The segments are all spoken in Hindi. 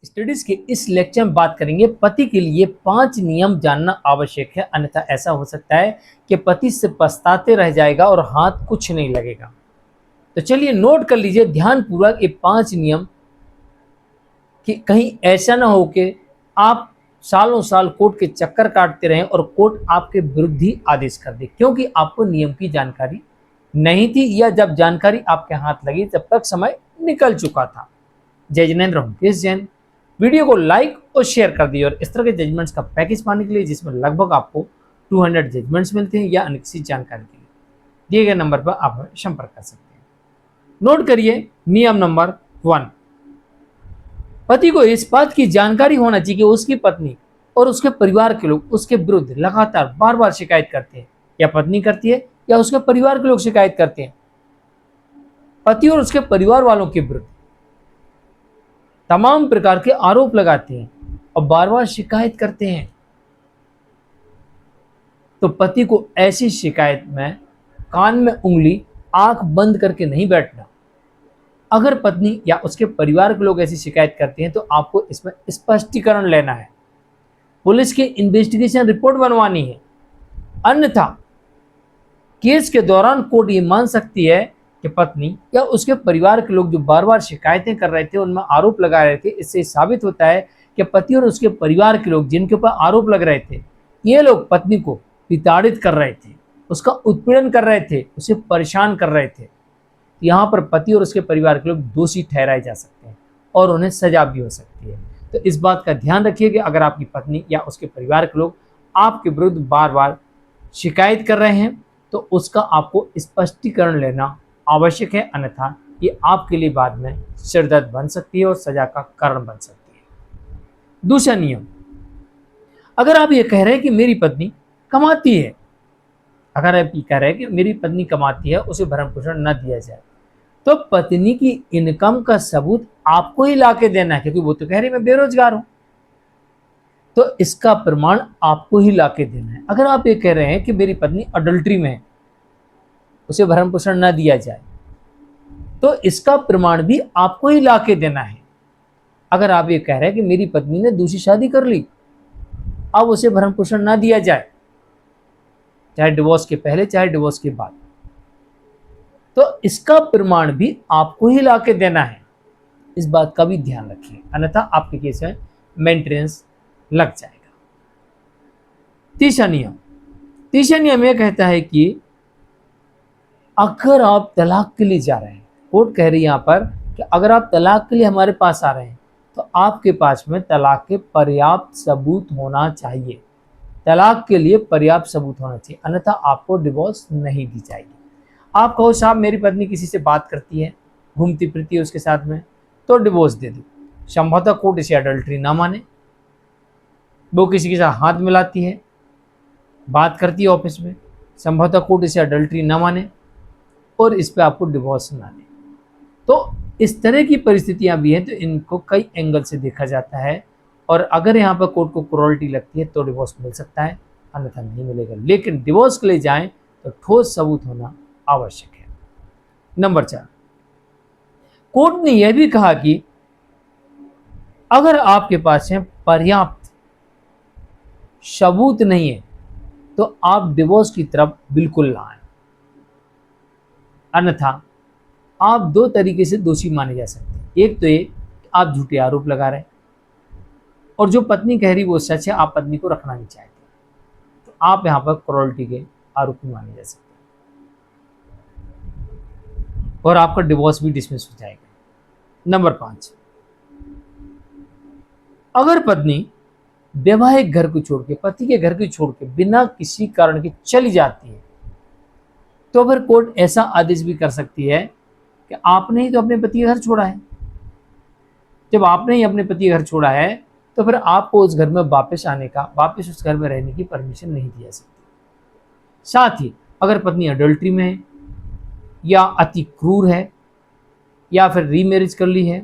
स्टडीज के इस लेक्चर में बात करेंगे पति के लिए 5 नियम जानना आवश्यक है, अन्यथा ऐसा हो सकता है कि पति से पछताते रह जाएगा और हाथ कुछ नहीं लगेगा। तो चलिए नोट कर लीजिए ध्यानपूर्वक ये 5 नियम कि कहीं ऐसा ना हो कि आप सालों साल कोर्ट के चक्कर काटते रहें और कोर्ट आपके विरुद्ध ही आदेश कर दे, क्योंकि आपको नियम की जानकारी नहीं थी या जब जानकारी आपके हाथ लगी तब तक समय निकल चुका था। जय जिनेंद्र मुकेश जैन। वीडियो को लाइक और शेयर कर दिए और इस तरह के जजमेंट्स का पैकेज पाने के लिए जिसमें लगभग आपको 200 जजमेंट्स मिलते हैं या अन्य किसी जानकारी के लिए दिए गए नंबर पर आप संपर्क कर सकते हैं। नोट करिए नियम नंबर 1, पति को इस बात की जानकारी होना चाहिए कि उसकी पत्नी और उसके परिवार के लोग उसके विरुद्ध लगातार बार बार शिकायत करते हैं, या पत्नी करती है या उसके परिवार के लोग शिकायत करते हैं। पति और उसके परिवार वालों के विरुद्ध तमाम प्रकार के आरोप लगाते हैं और बार बार शिकायत करते हैं। तो पति को ऐसी शिकायत में कान में उंगली आंख बंद करके नहीं बैठना। अगर पत्नी या उसके परिवार के लोग ऐसी शिकायत करते हैं तो आपको इसमें स्पष्टीकरण लेना है, पुलिस की इन्वेस्टिगेशन रिपोर्ट बनवानी है। अन्यथा केस के दौरान कोर्ट ये मान सकती है कि पत्नी या उसके परिवार के लोग जो बार बार शिकायतें कर रहे थे, उनमें आरोप लगा रहे थे, इससे साबित होता है कि पति और उसके परिवार के लोग जिनके ऊपर आरोप लग रहे थे, ये लोग पत्नी को प्रताड़ित कर रहे थे, उसका उत्पीड़न कर रहे थे, उसे परेशान कर रहे थे। यहाँ पर पति और उसके परिवार के लोग दोषी ठहराए जा सकते हैं और उन्हें सजा भी हो सकती है। तो इस बात का ध्यान रखिए कि अगर आपकी पत्नी या उसके परिवार के लोग आपके विरुद्ध बार बार शिकायत कर रहे हैं तो उसका आपको स्पष्टीकरण लेना आवश्यक है, अन्यथा ये आपके लिए बाद में सिरदर्द बन सकती है और सजा का कारण बन सकती है। दूसरा नियम, अगर आप ये कह रहे हैं कि मेरी पत्नी कमाती है, अगर आप ये कह रहे हैं कि मेरी पत्नी कमाती है, उसे भरण पोषण न दिया जाए, तो पत्नी की इनकम का सबूत आपको ही लाके देना है, क्योंकि वो तो कह रही मैं बेरोजगार हूं, तो इसका प्रमाण आपको ही लाके देना है। अगर आप ये कह रहे हैं कि मेरी पत्नी अडल्ट्री में है, उसे भरण पोषण न दिया जाए, तो इसका प्रमाण भी आपको ही लाके देना है। अगर आप ये कह रहे हैं कि मेरी पत्नी ने दूसरी शादी कर ली, अब उसे भरण पोषण न दिया जाए, चाहे डिवोर्स के पहले चाहे डिवोर्स के बाद, तो इसका प्रमाण भी आपको ही लाके देना है। इस बात का भी ध्यान रखिए, अन्यथा आपके केस में मेंटेनेंस लग जाएगा। तीसरा नियम यह कहता है कि अगर आप तलाक के लिए जा रहे हैं, कोर्ट कह रही है यहाँ पर कि अगर आप तलाक के लिए हमारे पास आ रहे हैं तो आपके पास में तलाक के पर्याप्त सबूत होना चाहिए। तलाक के लिए पर्याप्त सबूत होना चाहिए, अन्यथा आपको डिवोर्स नहीं दी जाएगी। आप कहो साहब मेरी पत्नी किसी से बात करती है, घूमती फिरती है उसके साथ में, तो डिवोर्स दे दो। संभवतः कोर्ट इसे अडल्ट्री ना माने, वो किसी के साथ हाथ मिलाती है, बात करती है ऑफिस में, संभवतः कोर्ट इसे अडल्ट्री ना माने और इस पर आपको डिवोर्स ना दे। तो इस तरह की परिस्थितियां भी हैं, तो इनको कई एंगल से देखा जाता है और अगर यहाँ पर कोर्ट को क्रूरल्टी लगती है तो डिवोर्स मिल सकता है, अन्यथा नहीं मिलेगा। लेकिन डिवोर्स के लिए जाएं तो ठोस सबूत होना आवश्यक है। नंबर 4, कोर्ट ने यह भी कहा कि अगर आपके पास में पर्याप्त सबूत नहीं है तो आप डिवोर्स की तरफ बिल्कुल ना आए, अन्यथा आप 2 तरीके से दोषी माने जा सकते हैं। एक तो ये आप झूठे आरोप लगा रहे हैं और जो पत्नी कह रही वो सच है, आप पत्नी को रखना नहीं चाहते, तो आप यहाँ पर क्रूरल्टी के आरोपी माने जा सकते हैं और आपका डिवोर्स भी डिसमिस हो जाएगा। नंबर 5, अगर पत्नी वैवाहिक घर को छोड़ के, पति के घर को छोड़ के बिना किसी कारण के चली जाती है, तो फिर कोर्ट ऐसा आदेश भी कर सकती है कि आपने ही तो अपने पति का घर छोड़ा है। जब आपने ही अपने पति का घर छोड़ा है तो फिर आपको उस घर में वापस आने का, वापस उस घर में रहने की परमिशन नहीं दी जा सकती। साथ ही अगर पत्नी अडल्ट्री में है या अति क्रूर है या फिर रीमैरिज कर ली है,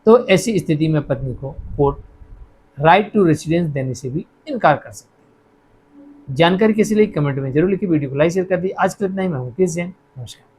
तो ऐसी स्थिति में पत्नी को कोर्ट राइट टू रेसिडेंस देने से भी इनकार कर सकती है। जानकारी कैसी लगी कमेंट में जरूर लिखिए, वीडियो को लाइक शेयर कर दी। आज के लिए इतना ही। मैं मुकेश जैन, नमस्कार।